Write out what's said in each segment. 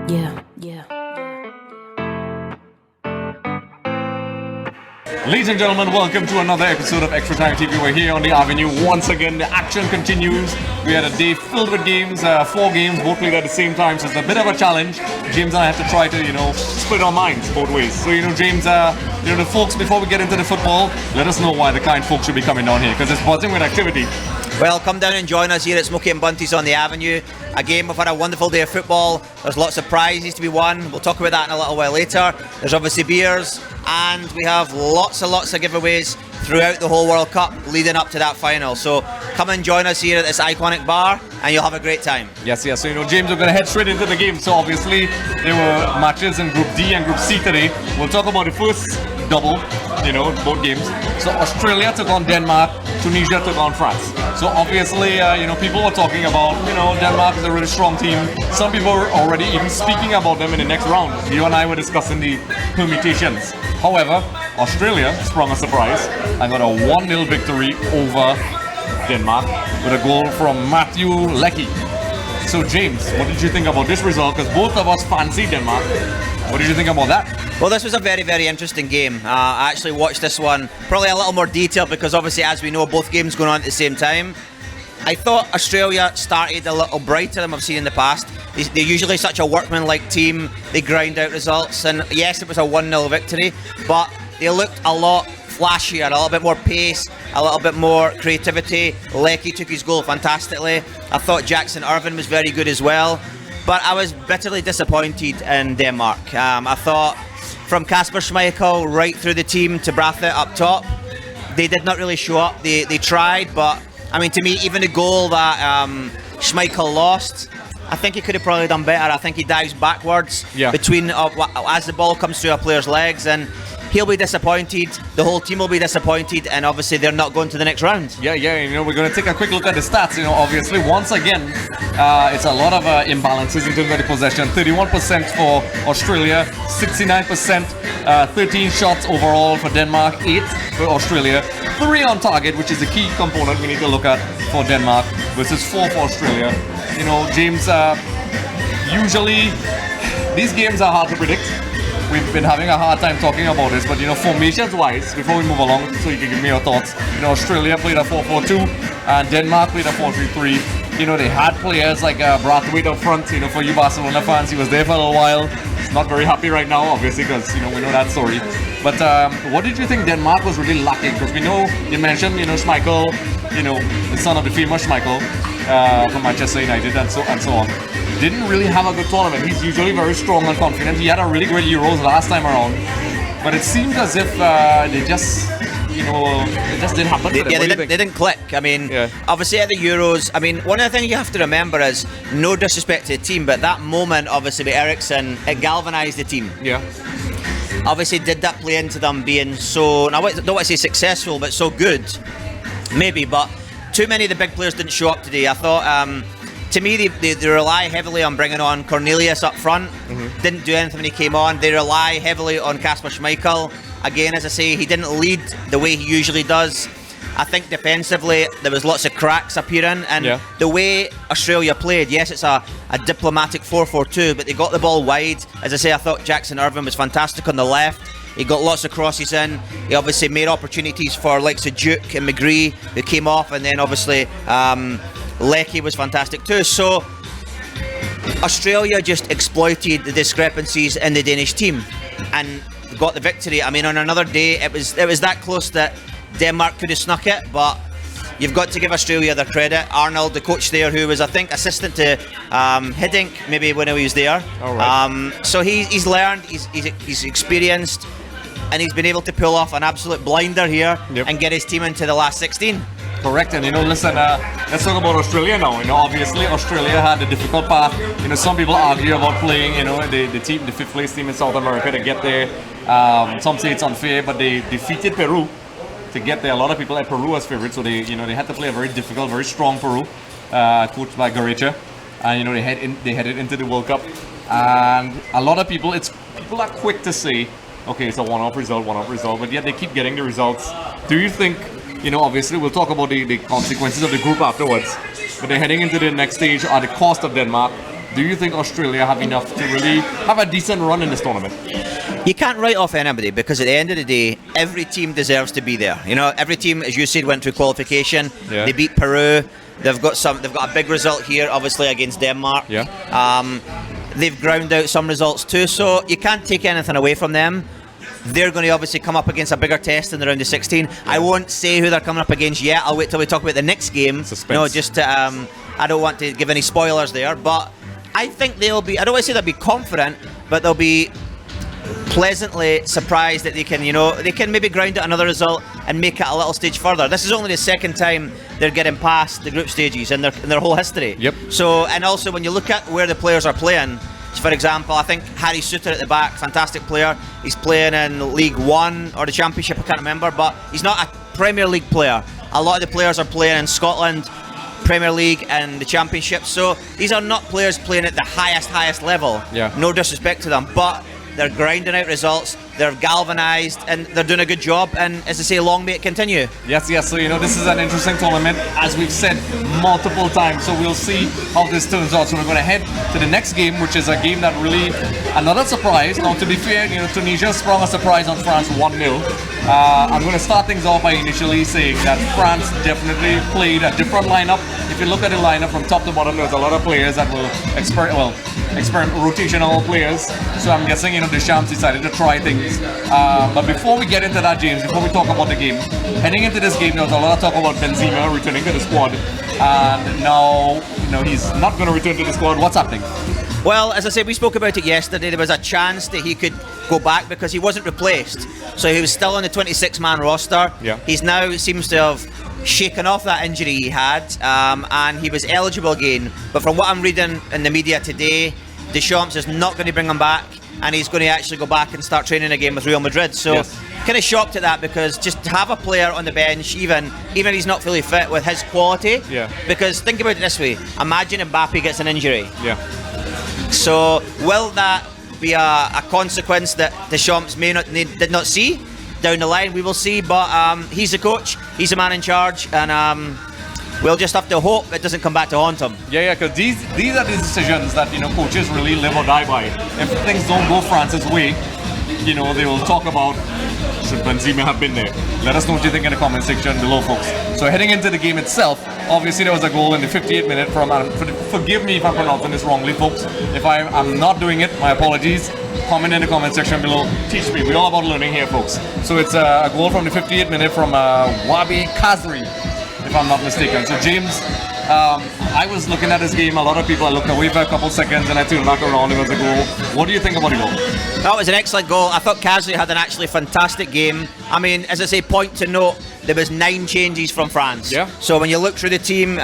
Ladies and gentlemen, welcome to another episode of Extra Time TV. We're here on the Avenue once again. The action continues. We had a day filled with games, 4 games, both played at the same time, so it's a bit of a challenge. James and I have to try to, split our minds both ways. So, James, the folks, before we get into the football, let us know why the kind folks should be coming down here, because it's buzzing with activity. Well, come down and join us here at Smokey and Bunty's on the Avenue. Again, we've had a wonderful day of football. There's lots of prizes to be won. We'll talk about that in a little while later. There's obviously beers, and we have lots of giveaways throughout the whole World Cup leading up to that final. So come and join us here at this iconic bar, and you'll have a great time. Yes. So, James, we're going to head straight into the game. So, obviously, there were matches in Group D and Group C today. We'll talk about the first double, both games. So, Australia took on Denmark, Tunisia took on France. So, obviously, people were talking about, Denmark is a really strong team. Some people were already even speaking about them in the next round. You and I were discussing the permutations. However, Australia sprung a surprise and got a 1-0 victory over Denmark with a goal from Matthew Leckie. So James, what did you think about this result? Because both of us fancy Denmark. What did you think about that? Well, this was a very, very interesting game. I actually watched this one probably a little more detailed because obviously, as we know, both games going on at the same time. I thought Australia started a little brighter than we've seen in the past. They're usually such a workmanlike team. They grind out results, and yes, it was a 1-0 victory, but they looked a lot flashier, a little bit more pace, a little bit more creativity. Leckie took his goal fantastically. I thought Jackson Irvine was very good as well, but I was bitterly disappointed in Denmark. I thought from Kasper Schmeichel right through the team to Brathwaite up top, they did not really show up. They tried, but I mean, to me, even the goal that Schmeichel lost, I think he could have probably done better. I think he dives backwards between as the ball comes through a player's legs, and he'll be disappointed. The whole team will be disappointed, and obviously they're not going to the next round. Yeah. We're going to take a quick look at the stats. Obviously, once again, it's a lot of imbalances in terms of the possession. 31% for Australia, 69%, 13 shots overall for Denmark, 8 for Australia, 3 on target, which is the key component we need to look at for Denmark, versus 4 for Australia. James, usually these games are hard to predict. We've been having a hard time talking about this, but formations-wise, before we move along, so you can give me your thoughts. Australia played a 4-4-2, and Denmark played a 4-3-3. They had players like Brathwaite up front. For you Barcelona fans, he was there for a little while. He's not very happy right now, obviously, because we know that story. But what did you think Denmark was really lacking? Because we know you mentioned Schmeichel, the son of the famous Schmeichel from Manchester United, and so on. Didn't really have a good tournament. He's usually very strong and confident. He had a really great Euros last time around, but it seemed as if they just, it just didn't happen. They didn't click. I mean, obviously at the Euros, one of the things you have to remember is, no disrespect to the team, but that moment, obviously with Eriksson, it galvanised the team. Yeah. Obviously, did that play into them being so, I don't want to say successful, but so good? Maybe, but too many of the big players didn't show up today. I thought, to me, they rely heavily on bringing on Cornelius up front. Mm-hmm. Didn't do anything when he came on. They rely heavily on Kasper Schmeichel. Again, as I say, he didn't lead the way he usually does. I think defensively, there was lots of cracks appearing. And the way Australia played, yes, it's a diplomatic 4-4-2, but they got the ball wide. As I say, I thought Jackson Irvine was fantastic on the left. He got lots of crosses in. He obviously made opportunities for likes of Duke and McGree, who came off, and then obviously Leckie was fantastic too. So Australia just exploited the discrepancies in the Danish team and got the victory. On another day, it was that close that Denmark could have snuck it, but you've got to give Australia their credit. Arnold, the coach there, who was, I think, assistant to Hiddink, maybe when he was there. All right. So he's learned, he's experienced, and he's been able to pull off an absolute blinder here and get his team into the last 16. Correct, and listen, let's talk about Australia now. Obviously Australia had a difficult path. Some people argue about playing, the team, the 5th place team in South America to get there. Some say it's unfair, but they defeated Peru to get there. A lot of people had Peru as favourites, so they had to play a very difficult, very strong Peru, coached by Garecha, and they headed into the World Cup. And a lot of people are quick to say, okay, it's a one-off result, but yet they keep getting the results. Do you think? Obviously we'll talk about the consequences of the group afterwards, but they're heading into the next stage at the cost of Denmark. do you think Australia have enough to really have a decent run in this tournament? You can't write off anybody because at the end of the day, every team deserves to be there. You know, every team, as you said, went through qualification. Yeah. They beat Peru. They've got a big result here, obviously against Denmark. Yeah. They've ground out some results too, so you can't take anything away from them. They're going to obviously come up against a bigger test in the round of 16. I won't say who they're coming up against yet. I'll wait till we talk about the next game. Suspense. No, just to, I don't want to give any spoilers there, but I think they'll be, I don't want to say they'll be confident, but they'll be pleasantly surprised that they can maybe grind out another result and make it a little stage further. This is only the second time they're getting past the group stages in their whole history. Yep. So, and also when you look at where the players are playing, for example, I think Harry Suter at the back, fantastic player. He's playing in League One or the Championship, I can't remember, but he's not a Premier League player. A lot of the players are playing in Scotland, Premier League and the Championship, so these are not players playing at the highest level. Yeah. No disrespect to them, but they're grinding out results, they're galvanised, and they're doing a good job, and as I say, long may it continue. Yes, so this is an interesting tournament, as we've said multiple times, so we'll see how this turns out. So we're going to head to the next game, which is a game that really, another surprise. Now, to be fair, Tunisia sprung a surprise on France 1-0. I'm going to start things off by initially saying that France definitely played a different lineup. If you look at the lineup from top to bottom, there's a lot of players that will experiment rotational players. So I'm guessing, Deschamps decided to try things. But before we get into that, James, before we talk about the game, heading into this game, there was a lot of talk about Benzema returning to the squad. And now, he's not going to return to the squad. What's happening? Well, as I said, we spoke about it yesterday. There was a chance that he could go back because he wasn't replaced. So he was still on the 26-man roster. Yeah. He's now seems to have shaken off that injury he had, and he was eligible again. But from what I'm reading in the media today, Deschamps is not going to bring him back, and he's going to actually go back and start training again with Real Madrid. So yes. Kind of shocked at that, because just to have a player on the bench, even if he's not fully fit, with his quality. Yeah. Because think about it this way: imagine Mbappe gets an injury. Yeah. So will that be a consequence that Deschamps did not see down the line? We will see, but he's the coach, he's the man in charge, and we'll just have to hope it doesn't come back to haunt him. Yeah, because these are the decisions that coaches really live or die by. If things don't go France's way, they will talk about, should Benzema have been there? Let us know what you think in the comment section below, folks. So heading into the game itself, obviously there was a goal in the 58th minute from, forgive me if I'm pronouncing this wrongly, folks. If I'm not doing it, my apologies. Comment in the comment section below. Teach me. We're all about learning here, folks. So it's a goal from the 58th minute from Wabi Kazri, if I'm not mistaken. So James, I was looking at this game. A lot of people, I looked away for a couple seconds and I turned back around. It was a goal. What do you think about the goal? That was an excellent goal. I thought Kazri had an actually fantastic game. I mean, as I say, point to note, there was 9 changes from France. Yeah. So when you look through the team,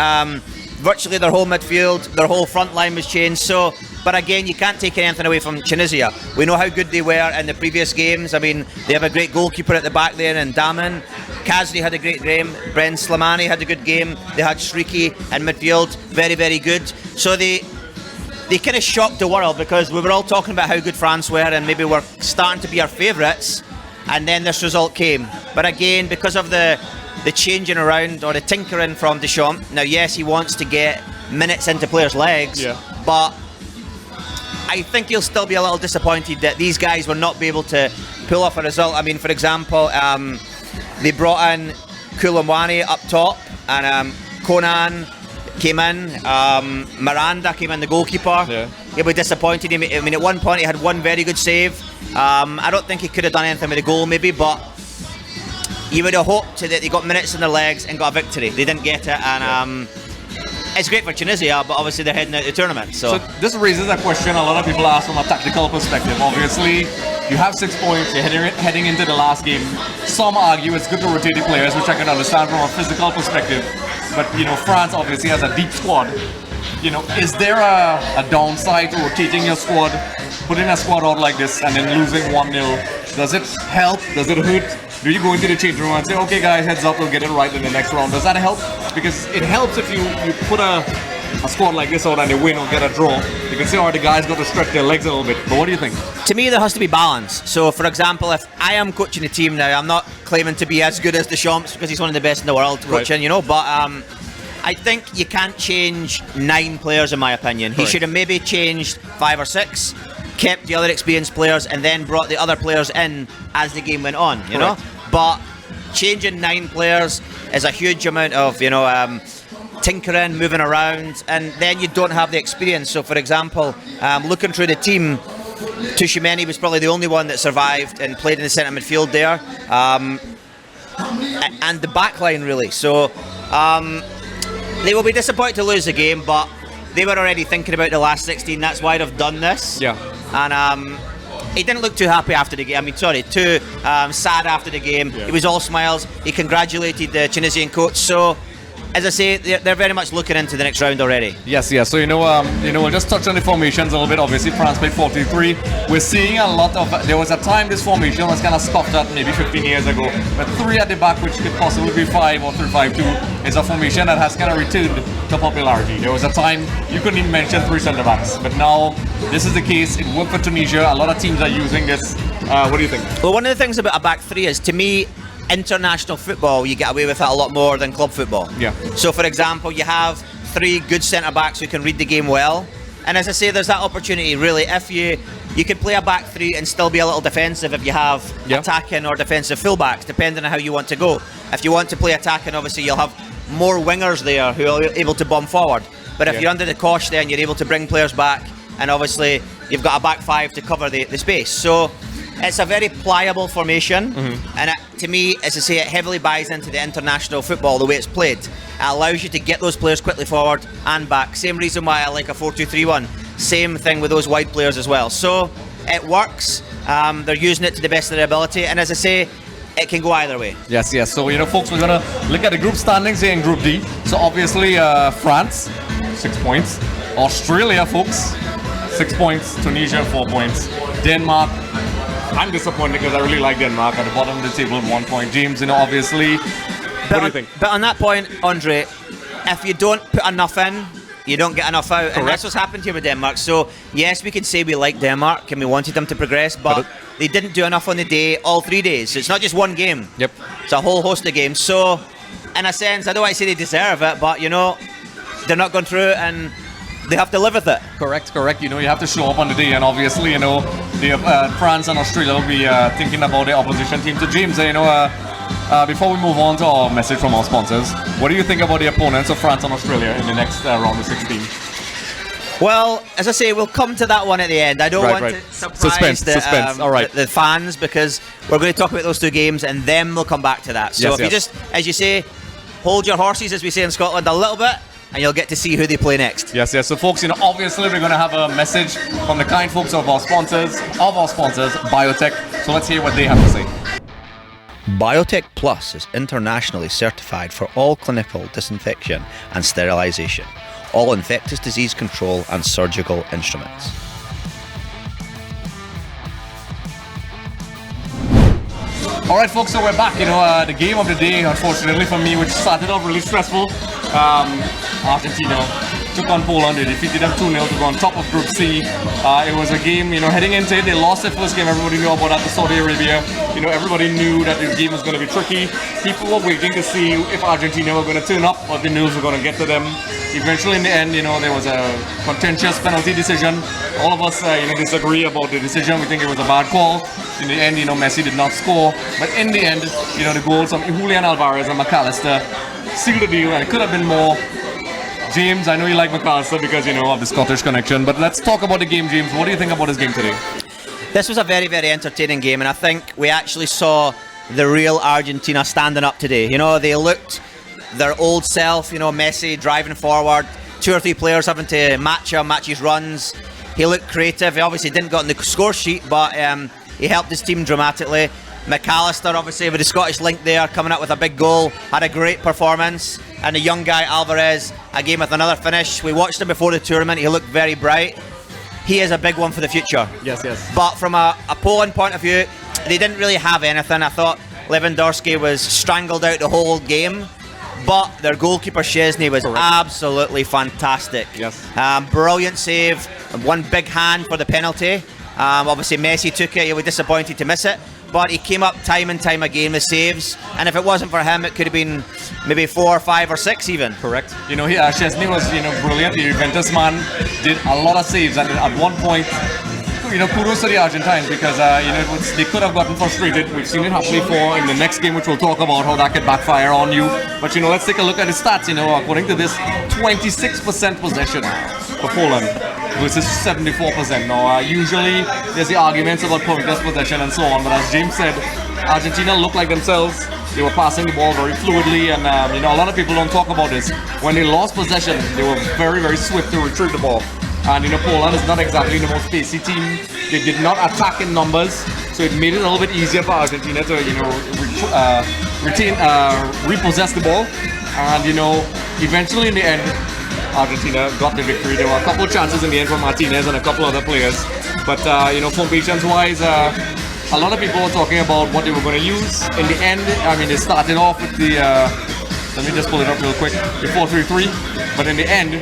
virtually their whole midfield, their whole front line was changed. So, but again, you can't take anything away from Tunisia. We know how good they were in the previous games. I mean, they have a great goalkeeper at the back there in Daman. Kazri had a great game. Bren Slimani had a good game. They had Shriki in midfield, very, very good. So they kind of shocked the world, because we were all talking about how good France were and maybe we're starting to be our favourites, and then this result came. But again, because of the changing around or the tinkering from Deschamps, now yes, he wants to get minutes into players' legs, yeah, but I think he'll still be a little disappointed that these guys will not be able to pull off a result. I mean, for example, they brought in Koulibaly up top, and Conan came in, Miranda came in, the goalkeeper. Yeah. He'll be disappointed. I mean, at one point he had one very good save. I don't think he could have done anything with the goal maybe, but you would have hoped that they got minutes in their legs and got a victory. They didn't get it, and it's great for Tunisia, but obviously they're heading out of the tournament. So this raises a question a lot of people ask from a tactical perspective. Obviously, you have 6 points, you're heading into the last game. Some argue it's good to rotate the players, which I can understand from a physical perspective. But France obviously has a deep squad. Is there a downside to rotating your squad, putting a squad out like this and then losing 1-0? Does it help? Does it hurt? Do you go into the change room and say, okay guys, heads up, we'll get it right in the next round? Does that help? Because it helps if you put a squad like this out and they win or get a draw. You can say, all right, the guys got to stretch their legs a little bit. But what do you think? To me, there has to be balance. So, for example, if I am coaching a team now, I'm not claiming to be as good as Deschamps because he's one of the best in the world coaching, right, but I think you can't change 9 players, in my opinion. He should have maybe changed 5 or 6, kept the other experienced players, and then brought the other players in as the game went on, you know? But changing 9 players is a huge amount of, tinkering, moving around, and then you don't have the experience. So, for example, looking through the team, Tushimeni was probably the only one that survived and played in the centre midfield there, and the back line, really. So, they will be disappointed to lose the game, but they were already thinking about the last 16. That's why they've done this. Yeah. And he didn't look too happy after the game. Too sad after the game. Yeah. He was all smiles. He congratulated the Tunisian coach. So, as I say, they're very much looking into the next round already. Yes. So we'll just touch on the formations a little bit. Obviously, France played 4-3. We're seeing a lot of. There was a time this formation was kind of scoffed at maybe 15 years ago, but 3 at the back, which could possibly be 5 or 3-5-2, is a formation that has kind of returned to popularity. There was a time you couldn't even mention 3 centre backs, but now this is the case. It worked for Tunisia. A lot of teams are using this. What do you think? Well, one of the things about a back 3 is, to me, international football, you get away with that a lot more than club football. Yeah. So, for example, you have 3 good centre backs who can read the game well, and as I say, there's that opportunity. Really, if you can play a back 3 and still be a little defensive if you have attacking or defensive fullbacks, depending on how you want to go. If you want to play attacking, obviously you'll have more wingers there who are able to bomb forward. But if you're under the cosh, then you're able to bring players back, and obviously you've got a back 5 to cover the space. So it's a very pliable formation, and to me, as I say, it heavily buys into the international football, the way it's played. It allows you to get those players quickly forward and back. Same reason why I like a 4-2-3-1. Same thing with those wide players as well. So it works. They're using it to the best of their ability, and as I say, it can go either way. Yes. So, folks, we're going to look at the group standings here in Group D. So, obviously, France, 6 points. Australia, folks, 6 points. Tunisia, 4 points. Denmark, I'm disappointed because I really like Denmark at the bottom of the table with 1 point. James, obviously, what do you think? But on that point, Andre, if you don't put enough in, you don't get enough out. Correct. And that's what's happened here with Denmark. So, yes, we can say we like Denmark and we wanted them to progress, but they didn't do enough on the day, all 3 days. So it's not just one game. Yep. It's a whole host of games. So, in a sense, I don't want to say they deserve it, but, they're not going through, and they have to live with it. Correct. You have to show up on the day, and obviously, France and Australia will be thinking about the opposition team. So, James, before we move on to our message from our sponsors, what do you think about the opponents of France and Australia in the next round of 16? Well, as I say, we'll come to that one at the end. I don't want to surprise suspense. All right. the fans, because we're going to talk about those 2 games, and then we'll come back to that. So you just, as you say, hold your horses, as we say in Scotland, a little bit, and you'll get to see who they play next. Yes. So, folks, obviously we're going to have a message from the kind folks of our sponsors, Biotech. So let's hear what they have to say. Biotech Plus is internationally certified for all clinical disinfection and sterilisation, all infectious disease control and surgical instruments. All right, folks, so we're back. The game of the day, unfortunately for me, which started off really stressful. Argentina took on Poland. They defeated them 2-0 to go on top of Group C. It was a game, heading into it, they lost their first game. Everybody knew about that to Saudi Arabia. Everybody knew that this game was going to be tricky. People were waiting to see if Argentina were going to turn up or the news were going to get to them. Eventually, in the end, there was a contentious penalty decision. All of us, disagree about the decision. We think it was a bad call. In the end, Messi did not score. But in the end, the goals from Julian Alvarez and McAllister sealed the deal, and it could have been more. James, I know you like McAllister because, of the Scottish connection, but let's talk about the game, James. What do you think about this game today? This was a very, very entertaining game, and I think we actually saw the real Argentina standing up today. They looked their old self, Messi driving forward, 2 or 3 players having to match his runs. He looked creative. He obviously didn't get on the score sheet, but he helped his team dramatically. McAllister, obviously, with the Scottish link there, coming up with a big goal, had a great performance. And the young guy, Alvarez, again with another finish. We watched him before the tournament. He looked very bright. He is a big one for the future. Yes. But from a Poland point of view, they didn't really have anything. I thought Lewandowski was strangled out the whole game. But their goalkeeper, Szczesny, was absolutely fantastic. Yes. Brilliant save. One big hand for the penalty. Obviously, Messi took it. He was disappointed to miss it. but he came up time and time again with saves, and if it wasn't for him, it could have been maybe 4, 5, or 6 even. Correct. You know, Szczesny was, you know, brilliant. The Juventus man did a lot of saves, and at one point, you know, kudos to the Argentines because, you know, they could have gotten frustrated. We've seen it happen before in the next game, which we'll talk about how that could backfire on you. But, you know, let's take a look at the stats. You know, according to this, 26% possession for Poland versus 74%. Now, usually there's the arguments about pointless possession and so on, but as James said, Argentina looked like themselves. They were passing the ball very fluidly, and you know, a lot of people don't talk about this. When they lost possession, they were very, very swift to retrieve the ball. And you know, Poland is not exactly the most pacey team. They did not attack in numbers, so it made it a little bit easier for Argentina to, you know, repossess the ball. And you know, eventually in the end, Argentina got the victory. There were a couple of chances in the end for Martinez and a couple other players. But you know, formations-wise, a lot of people were talking about what they were going to use. In the end, I mean, they started off with the, let me just pull it up real quick, the 4-3-3. But in the end,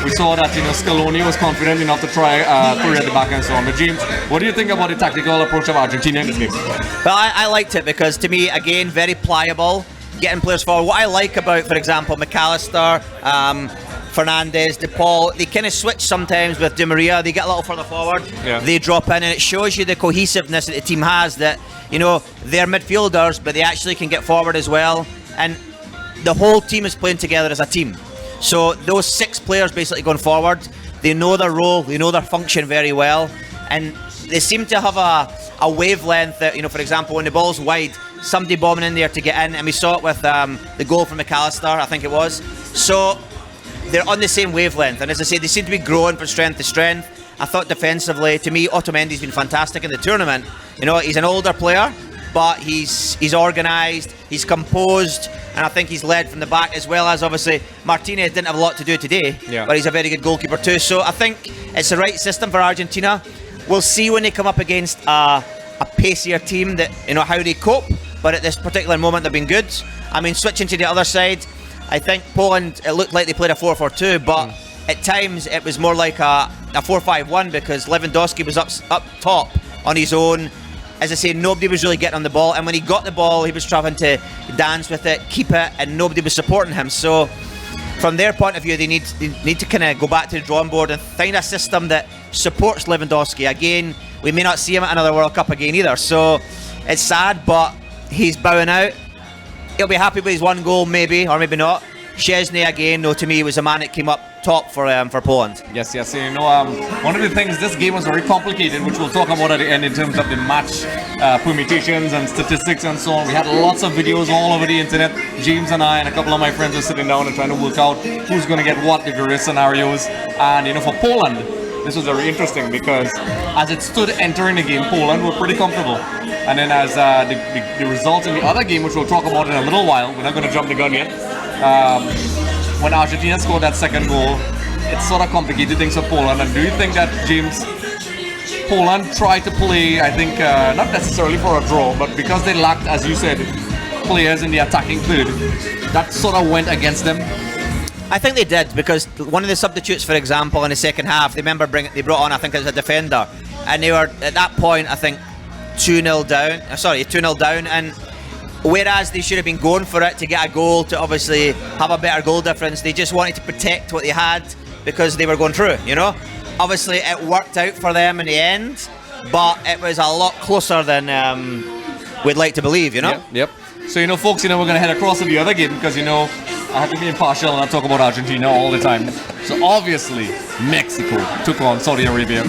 we saw that, you know, Scaloni was confident enough to try 3 at the back and so on. But James, what do you think about the tactical approach of Argentina in this game? Well, I liked it because, to me, again, very pliable, getting players forward. What I like about, for example, McAllister, Fernandez, De Paul, they kind of switch sometimes with Di Maria. They get a little further forward, they drop in, and it shows you the cohesiveness that the team has, that, you know, they're midfielders, but they actually can get forward as well. And the whole team is playing together as a team. So those 6 players basically going forward, they know their role, they know their function very well, and they seem to have a wavelength that, you know, for example, when the ball's wide, somebody bombing in there to get in, and we saw it with the goal from McAllister, I think it was. So they're on the same wavelength, and as I say, they seem to be growing from strength to strength. I thought defensively, to me, Otamendi's been fantastic in the tournament. You know, he's an older player, but he's organised, he's composed, and I think he's led from the back, as well as, obviously, Martinez didn't have a lot to do today, but he's a very good goalkeeper too. So I think it's the right system for Argentina. We'll see when they come up against a pacier team, that, you know, how they cope, but at this particular moment they've been good. I mean, switching to the other side, I think Poland, it looked like they played a 4-4-2, but at times it was more like a 4-5-1, because Lewandowski was up top on his own. As I say, nobody was really getting on the ball, and when he got the ball, he was trying to dance with it, keep it, and nobody was supporting him. So from their point of view, they need to kind of go back to the drawing board and find a system that supports Lewandowski. Again, we may not see him at another World Cup again either, so it's sad, but he's bowing out. He'll be happy with his 1 goal, maybe, or maybe not. Szczesny, again, though, to me, was a man that came up top for Poland. Yes. You know, one of the things, this game was very complicated, which we'll talk about at the end in terms of the match permutations and statistics and so on. We had lots of videos all over the internet. James and I and a couple of my friends were sitting down and trying to work out who's going to get what, the various scenarios. And, you know, for Poland, this was very interesting because as it stood entering the game, Poland were pretty comfortable. And then as the results in the other game, which we'll talk about in a little while, we're not going to jump the gun yet, when Argentina scored that second goal, it sort of complicated things for Poland. And do you think that, James, Poland tried to play, I think, not necessarily for a draw, but because they lacked, as you said, players in the attacking third, that sort of went against them? I think they did, because one of the substitutes, for example, in the second half, they brought on, I think it was a defender, and they were, at that point, I think, 2-0 down, and whereas they should have been going for it to get a goal, to obviously have a better goal difference, they just wanted to protect what they had because they were going through, you know. Obviously it worked out for them in the end, but it was a lot closer than we'd like to believe, you know. Yep. So, you know, folks, you know, we're going to head across to the other game because, you know, I have to be impartial and I talk about Argentina all the time. So obviously Mexico took on Saudi Arabia,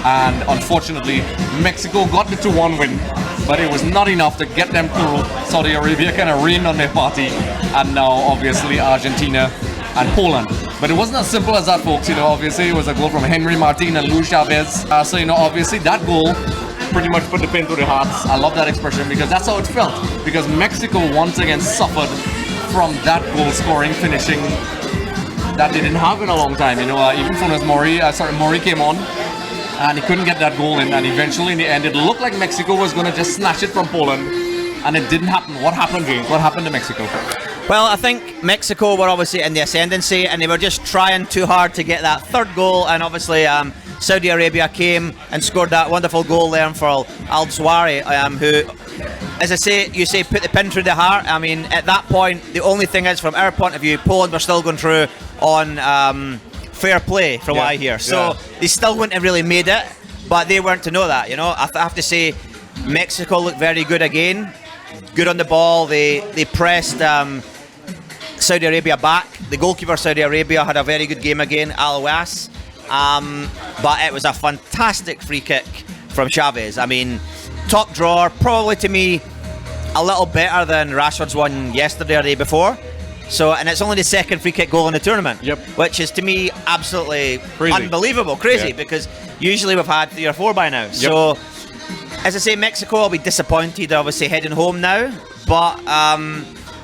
and unfortunately Mexico got the 2-1 win, but it was not enough to get them through. Saudi Arabia kind of rained on their party, and now obviously Argentina and Poland. But it wasn't as simple as that, folks. You know, obviously it was a goal from Henry Martin and Luis Chavez. So, you know, obviously that goal pretty much put the pin through the hearts. I love that expression because that's how it felt. Because Mexico once again suffered from that goal scoring, finishing that they didn't have in a long time. You know, even Funes Mori came on, and he couldn't get that goal in, and eventually in the end it looked like Mexico was going to just snatch it from Poland, and it didn't happen. What happened, James? What happened to Mexico? Well, I think Mexico were obviously in the ascendancy, and they were just trying too hard to get that third goal, and obviously Saudi Arabia came and scored that wonderful goal there for Al Dawsari, who, as I say, you say put the pin through the heart. I mean, at that point, the only thing is, from our point of view, Poland were still going through on fair play, from what I hear. So they still wouldn't have really made it, but they weren't to know that, you know. I have to say, Mexico looked very good again. Good on the ball. They pressed Saudi Arabia back. The goalkeeper Saudi Arabia had a very good game again, Al-Awas. But it was a fantastic free kick from Chavez. I mean, top drawer, probably to me a little better than Rashford's one yesterday or the day before. So, and it's only the second free kick goal in the tournament, which is to me absolutely unbelievable, crazy, because usually we've had 3 or 4 by now. So, as I say, Mexico will be disappointed, obviously heading home now, but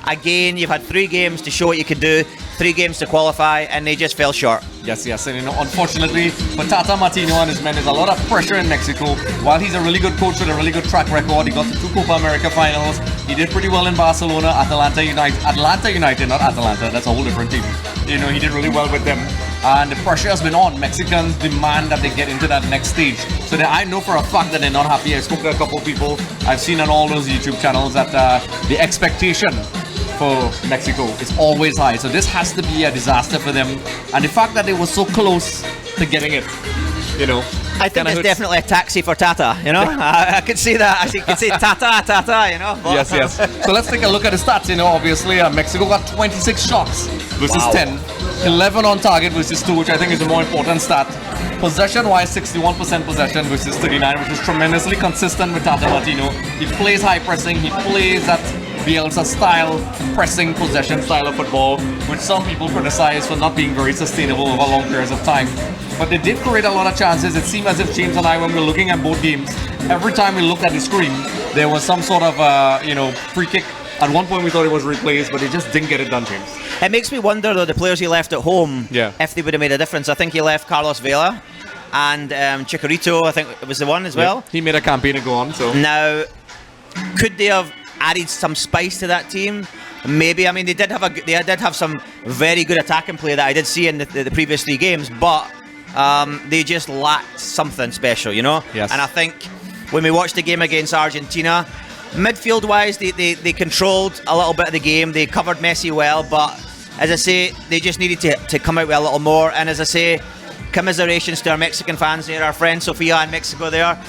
again, you've had 3 games to show what you can do, 3 games to qualify, and they just fell short. Yes, and you know, unfortunately for Tata Martino and his men, there's a lot of pressure in Mexico. While he's a really good coach with a really good track record, he got to 2 Copa America finals, he did pretty well in Barcelona, Atlanta United, not Atalanta, that's a whole different team. You know, he did really well with them, and the pressure has been on. Mexicans demand that they get into that next stage. So I know for a fact that they're not happy. I spoke to a couple of people I've seen on all those YouTube channels that the expectation for Mexico is always high. So this has to be a disaster for them. And the fact that they were so close to getting it, you know. I think it's definitely a taxi for Tata, you know. I could see that. I could say Tata, you know. Yes. So let's take a look at the stats, you know. Obviously, Mexico got 26 shots versus 10. 11 on target versus 2, which I think is the more important stat. Possession-wise, 61% possession versus 39, which is tremendously consistent with Tata Martino. He plays high pressing. He plays that Bielsa style, pressing possession style of football, which some people criticize for not being very sustainable over long periods of time. But they did create a lot of chances. It seemed as if James and I, when we were looking at both games, every time we looked at the screen, there was some sort of, free kick. At one point we thought it was replaced, but they just didn't get it done, James. It makes me wonder, though, the players he left at home, if they would have made a difference. I think he left Carlos Vela and Chicharito, I think it was the one as well. He made a campaign to go on. So now, could they have added some spice to that team? Maybe. I mean, they did have some very good attacking play that I did see in the previous 3 games, but they just lacked something special, you know. Yes. And I think when we watched the game against Argentina, midfield-wise, they controlled a little bit of the game. They covered Messi well, but as I say, they just needed to come out with a little more. And as I say, commiserations to our Mexican fans there, our friend Sofia in Mexico there.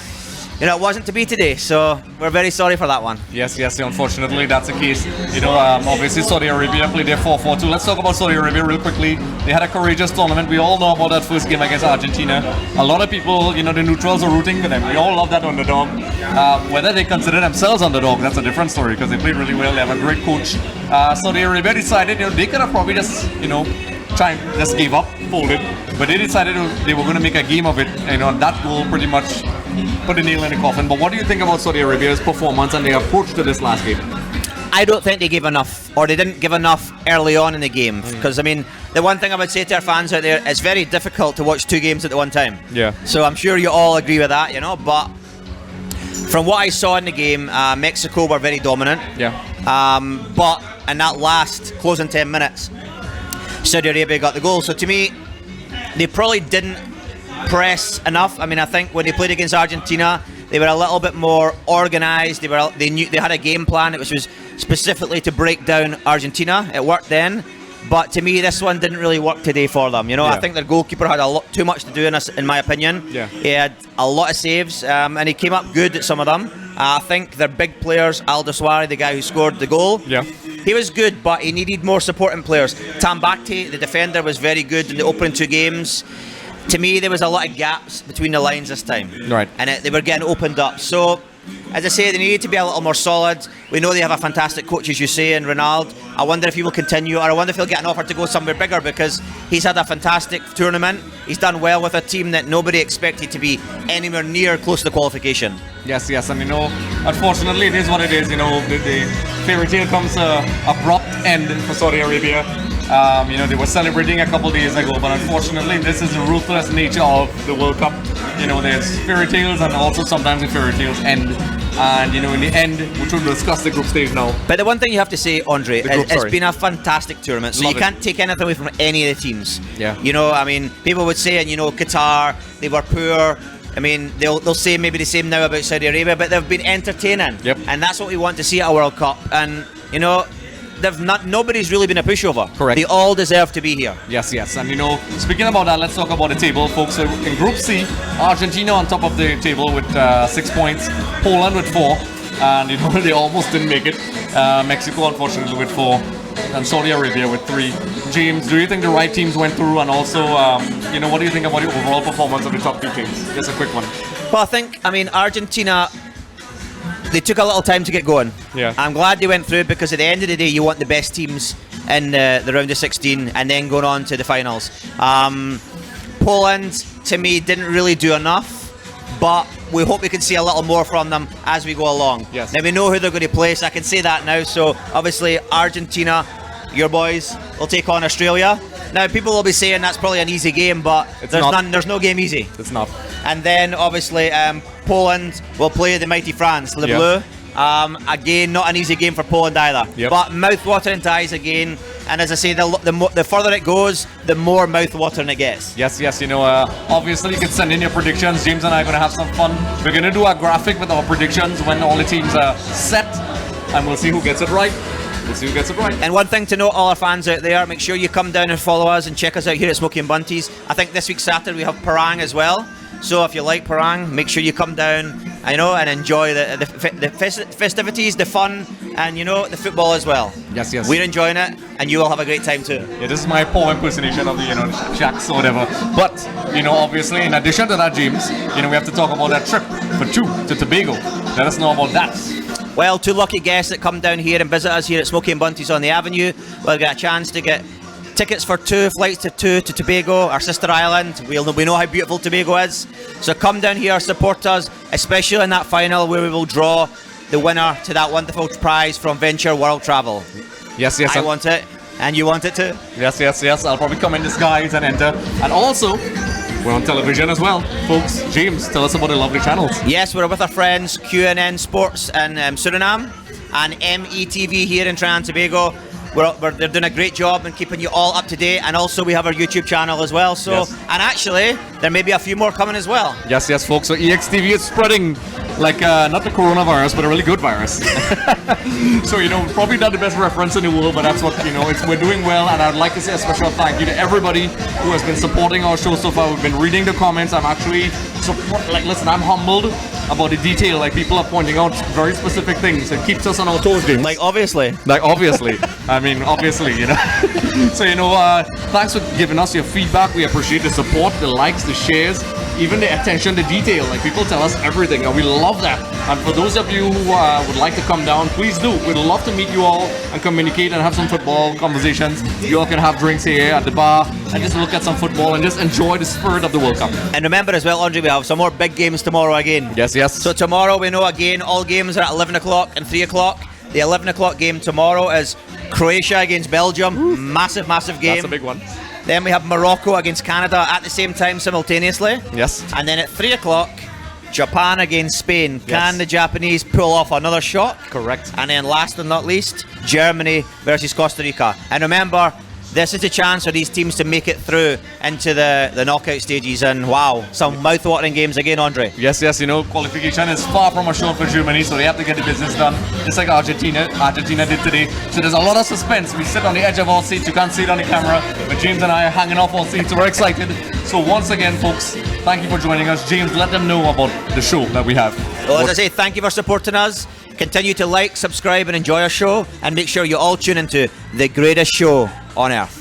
You know, it wasn't to be today, so we're very sorry for that one. Yes, unfortunately that's the case. You know, obviously Saudi Arabia played their 4-4-2. Let's talk about Saudi Arabia real quickly. They had a courageous tournament. We all know about that first game against Argentina. A lot of people, you know, the neutrals are rooting for them. We all love that underdog. Whether they consider themselves underdog, that's a different story, because they played really well. They have a great coach. Saudi Arabia decided, you know, they could have probably just, you know, just gave up, folded, but they decided they were going to make a game of it. You know, that goal pretty much put a nail in the coffin. But what do you think about Saudi Arabia's performance and their approach to this last game? I don't think they gave enough, or they didn't give enough early on in the game. Because I mean, the one thing I would say to our fans out there, it's very difficult to watch 2 games at the one time. Yeah. So I'm sure you all agree with that, you know. But from what I saw in the game, Mexico were very dominant. Yeah. But in that last closing 10 minutes, Saudi Arabia got the goal. So to me, they probably didn't press enough. I mean, I think when they played against Argentina, they were a little bit more organised. They knew they had a game plan, which was specifically to break down Argentina. It worked then, but to me, this one didn't really work today for them. You know, I think their goalkeeper had a lot too much to do in my opinion. Yeah. He had a lot of saves, and he came up good at some of them. I think their big players, Al Dawsari, the guy who scored the goal, he was good, but he needed more supporting players. Tambakti, the defender, was very good in the opening 2 games. To me, there was a lot of gaps between the lines this time. Right. And they were getting opened up. So, as I say, they needed to be a little more solid. We know they have a fantastic coach, as you say, in Ronaldo. I wonder if he will continue, or I wonder if he'll get an offer to go somewhere bigger, because he's had a fantastic tournament. He's done well with a team that nobody expected to be anywhere near close to the qualification. Yes, and you know, unfortunately, it is what it is. You know, the fairy tale comes abrupt end for Saudi Arabia. You know, they were celebrating a couple days ago, but unfortunately, this is the ruthless nature of the World Cup. You know, there's fairy tales, and also sometimes the fairy tales end And you know, in the end, we're trying to discuss the group stage now. But the one thing you have to say, Andre, The group, it's sorry. been a fantastic tournament. So Love you it. can't take anything away from any of the teams. Yeah. You know, I mean, people would say, and you know, Qatar, they were poor. I mean, they'll say maybe the same now about Saudi Arabia, but they've been entertaining. Yep. And that's what we want to see at a World Cup. And you know, nobody's really been a pushover. Correct. They all deserve to be here. Yes, yes. And you know, speaking about that, let's talk about the table, folks. So in Group C, Argentina on top of the table with 6 points, Poland with 4, and you know, they almost didn't make it. Mexico, unfortunately, with 4, and Saudi Arabia with 3. James, do you think the right teams went through? And also, you know, what do you think about the overall performance of the top 2 teams? Just a quick one. Well, I mean, Argentina, they took a little time to get going. Yeah. I'm glad they went through, because at the end of the day, you want the best teams in the round of 16 and then going on to the finals. Poland, to me, didn't really do enough, but we hope we can see a little more from them as we go along. Yes. Now we know who they're going to play, so I can say that now. So obviously, Argentina, your boys, will take on Australia. Now people will be saying that's probably an easy game, but It's there's not. there's no game easy. It's not. And then obviously Poland will play the mighty France, Le Yeah. Bleu. Again, not an easy game for Poland either. Yep. But mouth-watering ties again. And as I say, the further it goes, the more mouth-watering it gets. Yes, yes, you know, obviously you can send in your predictions. James and I are going to have some fun. We're going to do a graphic with our predictions when all the teams are set, and we'll see who gets it right. We'll see who gets it right. And one thing to note, all our fans out there, make sure you come down and follow us and check us out here at Smoky and Bunties. I think this week Saturday we have Parang as well. So if you like Parang, make sure you come down, you know, and enjoy the festivities, the fun, and you know, the football as well. Yes, yes. We're enjoying it, and you will have a great time too. Yeah, this is my poor impersonation of the, you know, Jacks or whatever. But, you know, obviously, in addition to that, James, you know, we have to talk about that trip for 2 to Tobago. Let us know about that. Well, 2 lucky guests that come down here and visit us here at Smoky and Bunties on the Avenue will get a chance to get tickets for 2 flights to Tobago, our sister island. We know how beautiful Tobago is. So come down here, support us, especially in that final where we will draw the winner to that wonderful prize from Venture World Travel. Yes, yes. I want it, and you want it too. Yes, yes, yes. I'll probably come in disguise and enter. And also, we're on television as well. Folks, James, tell us about the lovely channels. Yes, we're with our friends QNN Sports in Suriname and METV here in Trinidad and Tobago. They're doing a great job in keeping you all up to date, and also we have our YouTube channel as well. So, Yes. and actually, there may be a few more coming as well. Yes, yes, folks. So EXTV is spreading like not the coronavirus, but a really good virus. So, you know, probably not the best reference in the world, but that's what, you know, we're doing well. And I'd like to say a special thank you to everybody who has been supporting our show so far. We've been reading the comments. I'm actually listen, I'm humbled about the detail. Like, people are pointing out very specific things. It keeps us on our toes, James. Like, obviously. Like, obviously. I mean, obviously, you know. So, you know, thanks for giving us your feedback. We appreciate the support, the likes, the shares, even the attention to detail. Like, people tell us everything, and we love that. And for those of you who would like to come down, please do. We'd love to meet you all and communicate and have some football conversations. You all can have drinks here at the bar and just look at some football and just enjoy the spirit of the World Cup. And remember as well, Andre, we have some more big games tomorrow again. Yes, yes. So tomorrow we know again, all games are at 11 o'clock and 3 o'clock. The 11 o'clock game tomorrow is Croatia against Belgium. Ooh. Massive, massive game. That's a big one. Then we have Morocco against Canada at the same time simultaneously. Yes. And then at 3 o'clock, Japan against Spain. Yes. Can the Japanese pull off another shock? Correct. And then last but not least, Germany versus Costa Rica. And remember, this is the chance for these teams to make it through into the knockout stages. And wow, some mouth-watering games again, Andre. Yes, yes, you know, qualification is far from assured for Germany, so they have to get the business done, just like Argentina did today. So there's a lot of suspense. We sit on the edge of our seats. You can't see it on the camera, but James and I are hanging off our seats. We're excited. So once again, folks, thank you for joining us. James, let them know about the show that we have. Well, as I say, thank you for supporting us. Continue to like, subscribe, and enjoy our show. And make sure you all tune into the greatest show on earth.